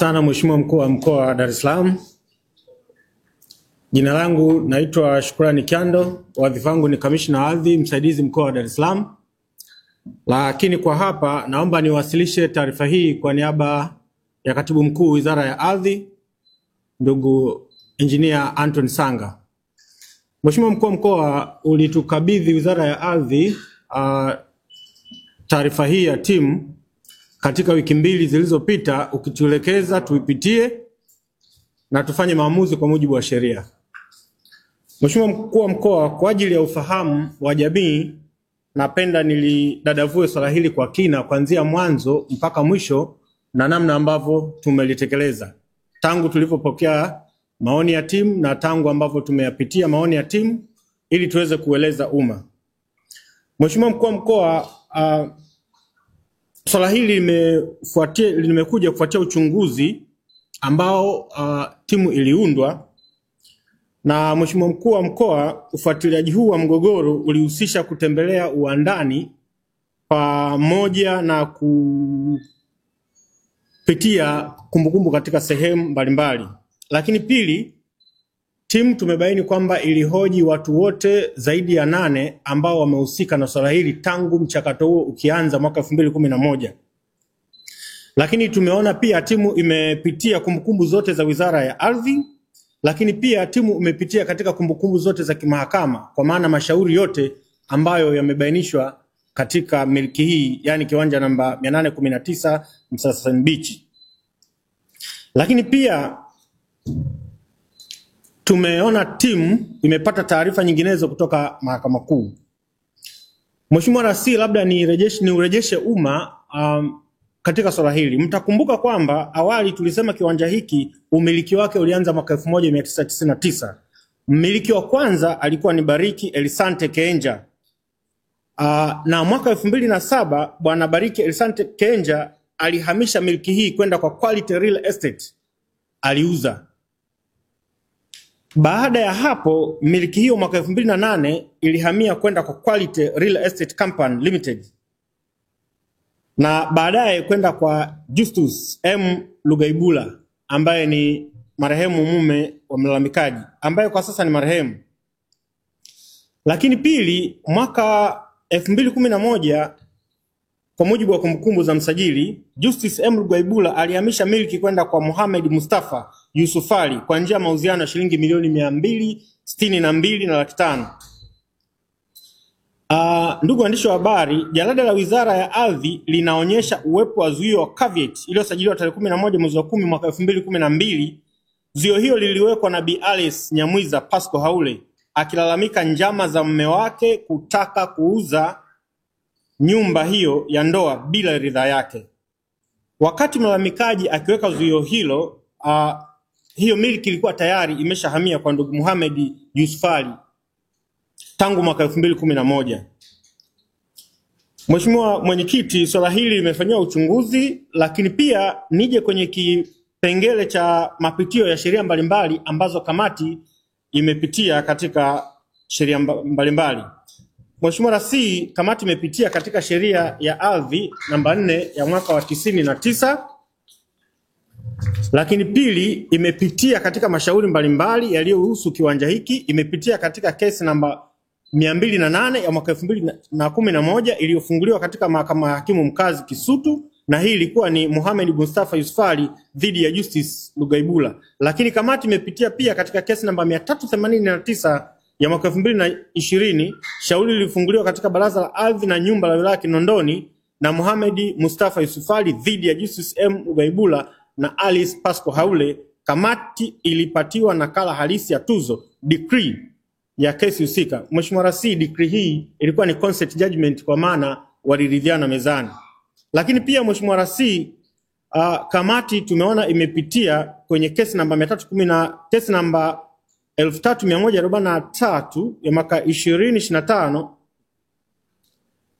Asante sana Mheshimiwa Mkuu wa Mkoa wa Dar es Salaam. Jina langu naitwa Shukrani Kyando, wadhifa wangu ni Kamishna Ardhi Msaidizi Mkoa wa Dar es Salaam. Lakini kwa hapa naomba niwasilishe taarifa hii kwa niaba ya Katibu Mkuu Wizara ya Ardhi, ndugu Engineer Anton Sanga. Mheshimiwa Mkuu wa Mkoa, ulitukabidhi Wizara ya Ardhi taarifa hii ya timu katika wiki mbili zilizopita, ukituelekeza tuipitie na tufanye maamuzi kwa mujibu wa sheria. Mheshimiwa Mkuu wa Mkoa, kwa ajili ya ufahamu wa jamii, napenda nilidadavue swala hili kwa kina kuanzia mwanzo mpaka mwisho na namna ambavyo tumelitekeleza tangu tulipopokea maoni ya timu na tangu ambavyo tumeyapitia maoni ya timu ili tuweze kueleza umma. Mheshimiwa Mkuu wa Mkoa, swala hili limekuja kufuatia uchunguzi ambao timu iliundwa. Na Mheshimiwa Mkuu wa Mkoa, ufuatiliaji huu wa mgogoro ulihusisha kutembelea uwandani pamoja na kupitia kumbukumbu katika sehemu mbalimbali. Lakini pili, timu tumebaini kwamba ilihoji watu wote zaidi ya 8 ambao wamehusika na swala hili tangu mchakato huo ukianza mwaka 2011. Lakini tumeona pia timu imepitia kumbukumbu zote za Wizara ya Ardhi, lakini pia timu imepitia katika kumbukumbu zote za kimahakama, kwa maana mashauri yote ambayo yamebainishwa katika miliki hii, yani kiwanja namba 819 Msasani Beach. Lakini pia tumeona timu imepata taarifa kutoka Mahakama Kuu. Mheshimiwa Rasi, labda niurejeshe umma katika swala hili. Mtakumbuka kwamba awali tulisema kiwanja hiki umiliki wake ulianza mwaka 1999. Mmiliki wa kwanza alikuwa ni Bariki Elisante Kenja. Na mwaka 2007 Bwana Bariki Elisante Kenja alihamisha miliki hii kwenda kwa Quality Real Estate, aliuza. Baada ya hapo miliki hiyo mwaka 2008 ilihamia kwenda kwa Quality Real Estate Company Limited, na baadaye kwenda kwa Justus M. Lugaibula ambaye ni marehemu mume wa mlalamikaji ambaye kwa sasa ni marehemu. Lakini pili, mwaka 2011 kwa mujibu wa kumbukumbu za msajili, Justus M. Lugaibula alihamisha miliki kwenda kwa Mohamed Mustafa Yusufali kwa njia ya mauziano ya shilingi milioni 262.5 laki. Ndugu waandishi wa habari, jalada la Wizara ya Ardhi linaonyesha uwepo wa zuio wa caveat iliyosajiliwa tarehe 11 mwezi wa 10 mwaka 2012. Zuio hiyo liliwekwa na Bi Alice Nyamwiza Pasco Haule akilalamika njama za mume wake kutaka kuuza nyumba hiyo ya ndoa bila ridhaa yake. Wakati mlalamikaji akiweka zuio hilo, hiyo miliki ilikuwa tayari imeshahamia kwa ndugu Mohamed Yusufali tangu mwaka 2011. Mheshimiwa Mwenyekiti, swala hili limefanywa uchunguzi, lakini pia nije kwenye kipengele cha mapitio ya sheria mbalimbali ambazo kamati imepitia katika sheria mbalimbali. Mheshimiwa Rasi, kamati imepitia katika sheria ya ardhi namba 4 ya mwaka wa 99. Lakini pili, imepitia katika mashauri mbalimbali yaliyohusu kiwanja hiki. Imepitia katika kesi namba 208 ya mwaka 2011 iliyofunguliwa katika Mahakama ya Hakimu Mkazi Kisutu, na hii ilikuwa ni Mohamed Mustafa Yusufali dhidi ya Justus Lugaibula. Lakini kamati imepitia pia katika kesi namba 389 ya mwaka 2020, shauri lilifunguliwa katika Baraza la Ardhi na Nyumba la Wilaya Kinondoni na Mohamed Mustafa Yusufali dhidi ya Justus M. Lugaibula na Alice Pasco Haule. Kamati ilipatiwa nakala halisi ya tuzo decree ya kesi husika. Mheshimiwa Rasi, decree hii ilikuwa ni consent judgment kwa maana waliridhiana mezani. Lakini pia Mheshimiwa Rasi, kamati tumeona imepitia kwenye kesi namba 310 kesi namba 3143 ya mwaka 2025.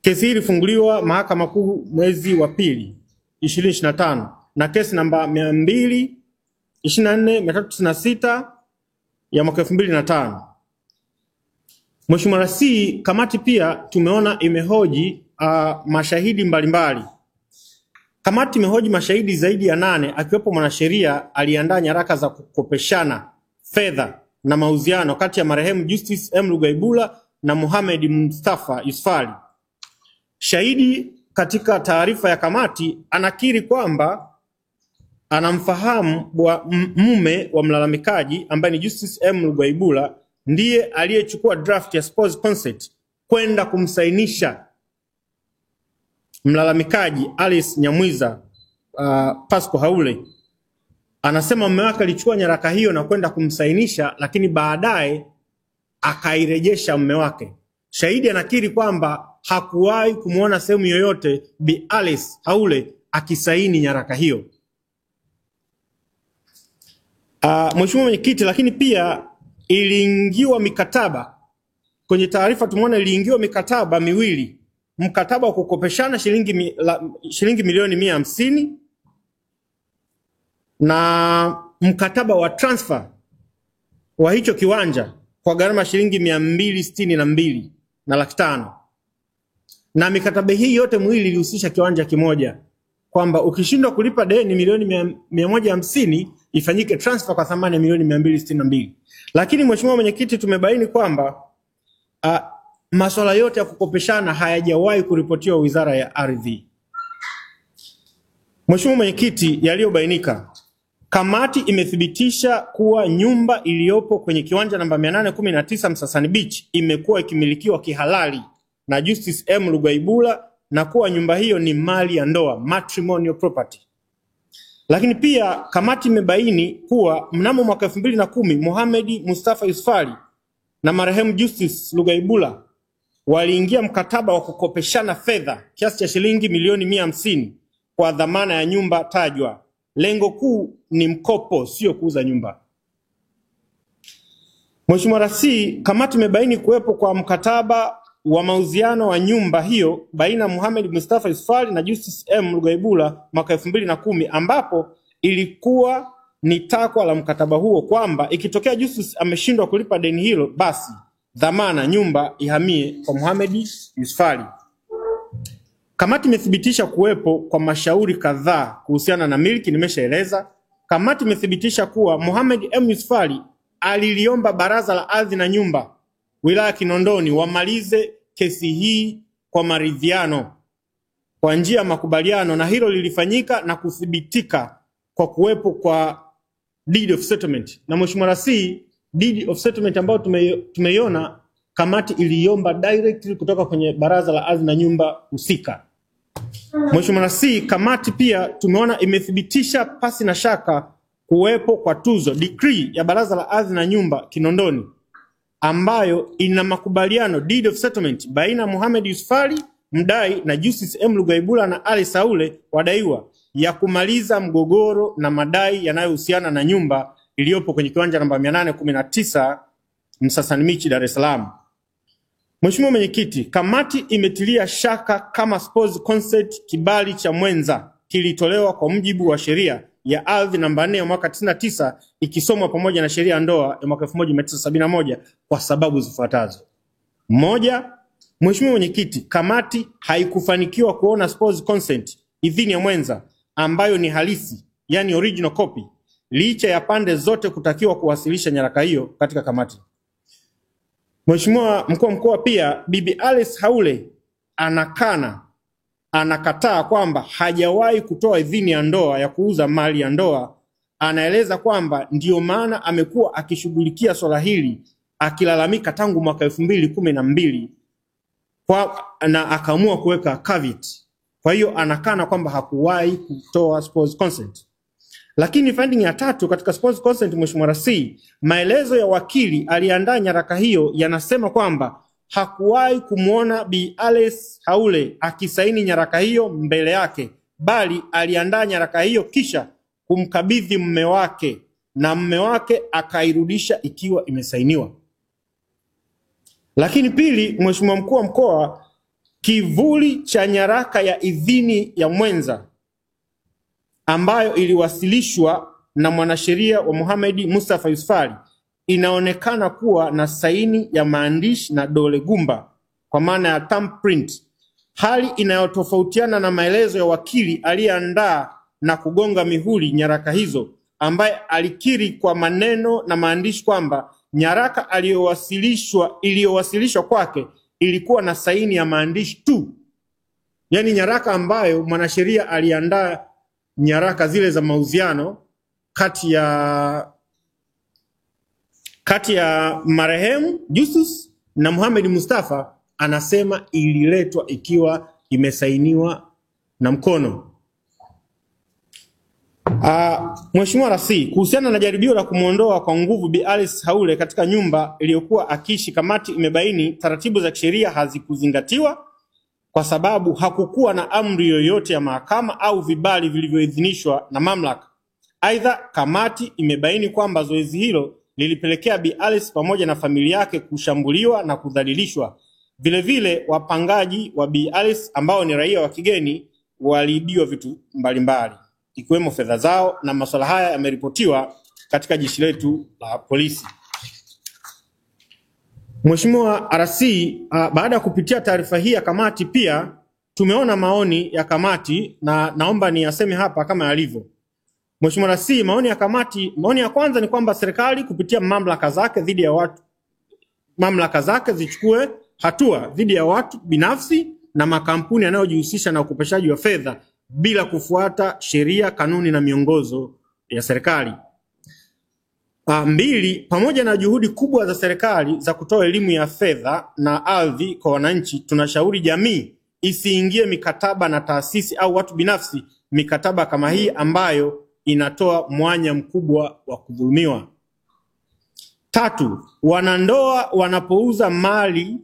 Kesi hii ilifunguliwa Mahakama Kuu mwezi wa 2 2025, na kesi namba 224/396 ya mwaka 2005. Mheshimiwa Rasi, kamati pia tumeona imehoji mashahidi mbalimbali Kamati imehoji mashahidi zaidi ya 8 akiwepo mwanasheria aliandaa nyaraka za kukopeshana fedha na mauziano kati ya marehemu Justice M. Lugaibula na Mohamed Mustafa Yusufali. Shahidi katika taarifa ya kamati anakiri kwamba anamfahamu mume wa mlalamikaji ambaye ni Justice M. Lugaibula ndiye aliyechukua draft ya spouse consent kwenda kumsainisha mlalamikaji Alice Nyamwiza Pasco Haule. Anasema mume wake alichukua nyaraka hiyo na kwenda kumsainisha, lakini baadaye akairejesha mume wake. Shahidi anakiri kwamba hakuwahi kumuona sehemu yoyote Bi Alice Haule akisaini nyaraka hiyo. Mheshimiwa Mwenyekiti, lakini pia iliingiwa mikataba. Kwenye taarifa tumeona iliingiwa mikataba miwili. Mkataba wa kukopeshana shilingi milioni 150 na mkataba wa transfer wa hicho kiwanja kwa gharama shilingi 262 na laki 5. Na mikataba hii yote miwili ilihusisha kiwanja kimoja, kwamba ukishindwa kulipa deni milioni 150 ifanyike transfer kwa thamani ya milioni 262. Lakini Mheshimiwa Mwenyekiti, tumebaini kwamba masuala yote ya kukopeshana hayajawahi kuripotiwa Wizara ya Ardhi. Mheshimiwa Mwenyekiti, yaliyobainika, kamati imethibitisha kuwa nyumba iliyopo kwenye kiwanja namba 819 Msasani Beach imekuwa ikimilikiwa kihalali na Justice M. Lugaibula na kuwa nyumba hiyo ni mali ya ndoa, matrimonial property. Lakini pia kamati imebaini kuwa mnamo mwaka 2010 Mohamed Mustafa Yusufali na marehemu Justice Lugaibula waliingia mkataba wa kukopeshana fedha kiasi cha shilingi milioni 150 kwa dhamana ya nyumba tajwa. Lengo kuu ni mkopo, sio kuuza nyumba. Mheshimiwa Rasi, kamati imebaini kuwepo kwa mkataba wa mauziano wa nyumba hiyo baina Mohamed Mustafa Yusufali na Justice M. Lugaibula mwaka 2010, ambapo ilikuwa ni takwa la mkataba huo kwamba ikitokea Justice ameshindwa kulipa deni hilo, basi dhamana nyumba ihamie kwa Mohamed Yusufali. Kamati imethibitisha kuwepo kwa mashauri kadhaa kuhusiana na miliki, nimeshaeleza. Kamati imethibitisha kuwa Mohamed M. Yusufali aliliomba Baraza la Ardhi na Nyumba wilaya Kinondoni wamalize kesi hii kwa maridhiano kwa njia ya makubaliano, na hilo lilifanyika na kuthibitika kwa kuwepo kwa deed of settlement. Na Mheshimiwa Rasi, deed of settlement ambayo tumeiona, kamati iliomba directly kutoka kwenye Baraza la Ardhi na Nyumba husika. Mheshimiwa Rasi, kamati pia tumeona imethibitisha pasi na shaka kuwepo kwa tuzo decree ya Baraza la Ardhi na Nyumba Kinondoni ambayo ina makubaliano deed of settlement baina Mohamed Yusufali mdai na Justice M. Lugaibula na Alice Haule wadaiwa ya kumaliza mgogoro na madai yanayohusiana na nyumba iliyopo kwenye kiwanja namba 819 Msasani Beach, Dar es Salaam. Mheshimiwa Mwenyekiti, kamati imetilia shaka kama spouse consent kibali cha mwenza kilitolewa kwa mujibu wa sheria ya ardhi namba 4 ya mwaka 99 ikisomwa pamoja na sheria ya ndoa ya mwaka 1971 kwa sababu zifuatazo. Moja, Mheshimiwa Mwenyekiti, kamati haikufanikiwa kuona spouse consent, idhini ya mwenza ambayo ni halisi, yani original copy, licha ya pande zote kutakiwa kuwasilisha nyaraka hiyo katika kamati. Mheshimiwa Mkuu wa Mkoa, pia Bibi Alice Haule anakataa kwamba hajawahi kutoa idhini ya ndoa ya kuuza mali ya ndoa. Anaeleza kwamba ndio maana amekuwa akishughulikia swala hili akilalamika tangu mwaka 2012 na akaamua kuweka caveat. Kwa hiyo anakana kwamba hakuwahi kutoa spouse consent. Lakini finding ya tatu katika spouse consent, Mheshimiwa Rasi, maelezo ya wakili aliandaa nyaraka hiyo yanasema kwamba hakuwahi kumuona Bi Alice Haule akisaini nyaraka hiyo mbele yake, bali aliandaa nyaraka hiyo kisha kumkabidhi mume wake na mume wake akairudisha ikiwa imesainiwa. Lakini pili, Mheshimiwa Mkuu wa Mkoa, kivuli cha nyaraka ya idhini ya mwenza ambayo iliwasilishwa na mwanasheria wa Mohamed Mustafa Yusufali inaonekana kuwa na saini ya maandishi na dole gumba kwa maana ya thumbprint hali inayotofautiana na maelezo ya wakili aliyeandaa na kugonga mihuri nyaraka hizo, ambaye alikiri kwa maneno na maandishi kwamba nyaraka iliyowasilishwa kwake ilikuwa na saini ya maandishi tu. Yaani nyaraka ambayo mwanasheria aliandaa nyaraka zile za mauziano kati ya marehemu Justus na Mohamed Mustafa, anasema ililetwa ikiwa imesainiwa na mkono. Mheshimiwa Rasi, kuhusiana na jaribio la kumuondoa kwa nguvu Bi Alice Haule katika nyumba iliyokuwa akiishi, kamati imebaini taratibu za kisheria hazikuzingatiwa kwa sababu hakukuwa na amri yoyote ya mahakama au vibali vilivyoidhinishwa na mamlaka. Aidha, kamati imebaini kwamba zoezi hilo lilipelekea Bi Alice pamoja na familia yake kushambuliwa na kudhalilishwa. Vilevile, wapangaji wa Bi Alice ambao ni raia wa kigeni waliibiwa vitu mbalimbali ikiwemo fedha zao, na masuala haya yameripotiwa katika jeshi letu la polisi. Mheshimiwa RC, baada ya kupitia taarifa hii ya kamati, pia tumeona maoni ya kamati na naomba niyaseme hapa kama yalivyo. Mheshimiwa RC, maoni ya kamati, maoni ya kwanza ni kwamba serikali kupitia mamlaka zake zichukue hatua dhidi ya watu binafsi na makampuni yanayojihusisha na ukopeshaji wa fedha bila kufuata sheria, kanuni na miongozo ya serikali. Mbili, pamoja na juhudi kubwa za serikali za kutoa elimu ya fedha na ardhi kwa wananchi, tunashauri jamii isiingie mikataba na taasisi au watu binafsi mikataba kama hii ambayo inatoa mwanya mkubwa wa kudhulumiwa. Tatu, wanandoa wanapouza mali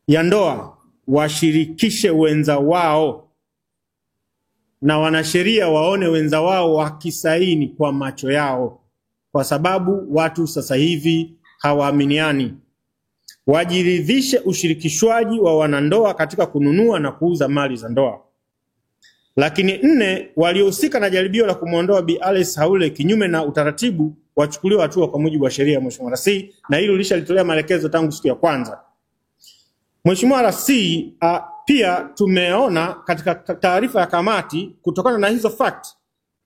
ya ndoa washirikishe wenza wao na wanasheria waone wenza wao wakisaini kwa macho yao, kwa sababu watu sasa hivi hawaaminiani. Wajiridhishe ushirikishwaji wa wanandoa katika kununua na kuuza mali za ndoa. Lakini nne, waliohusika na jaribio la kumuondoa Bi Alice Haule kinyume na utaratibu wachukuliwe hatua kwa mujibu wa sheria, Mheshimiwa Rasi, na hilo lishalitolea maelekezo tangu siku ya kwanza. Mheshimiwa Rasi, pia tumeona katika taarifa ya kamati, kutokana na hizo fact,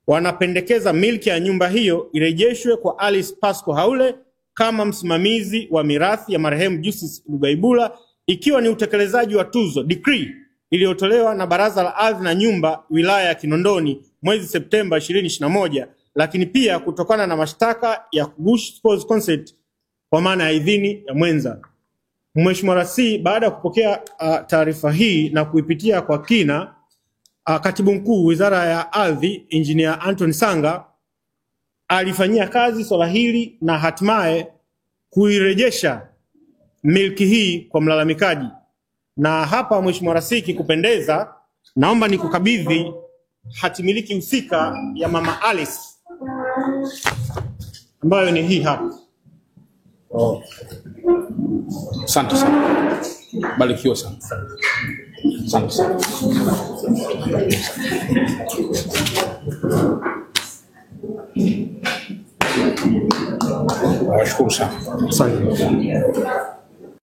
wanapendekeza milki ya nyumba hiyo irejeshwe kwa Alice Pasco Haule kama msimamizi wa mirathi ya marehemu Justus Lugaibula, ikiwa ni utekelezaji wa tuzo decree iliyotolewa na Baraza la Ardhi na Nyumba wilaya ya Kinondoni mwezi Septemba 2021, lakini pia kutokana na mashtaka ya kugushi spouse consent kwa maana ya idhini ya mwenza. Mheshimiwa Rasi, baada ya kupokea taarifa hii na kuipitia kwa kina, Katibu Mkuu Wizara ya Ardhi Engineer Anthony Sanga alifanyia kazi swala hili na hatimaye kuirejesha milki hii kwa mlalamikaji. Na hapa Mheshimiwa Rasi, kikupendeza, naomba nikukabidhi hatimiliki husika ya Mama Alice ambayo ni hii hapa. Asante sana. Barikiwa sana. Asante sana. Nashukuru sana. Asante.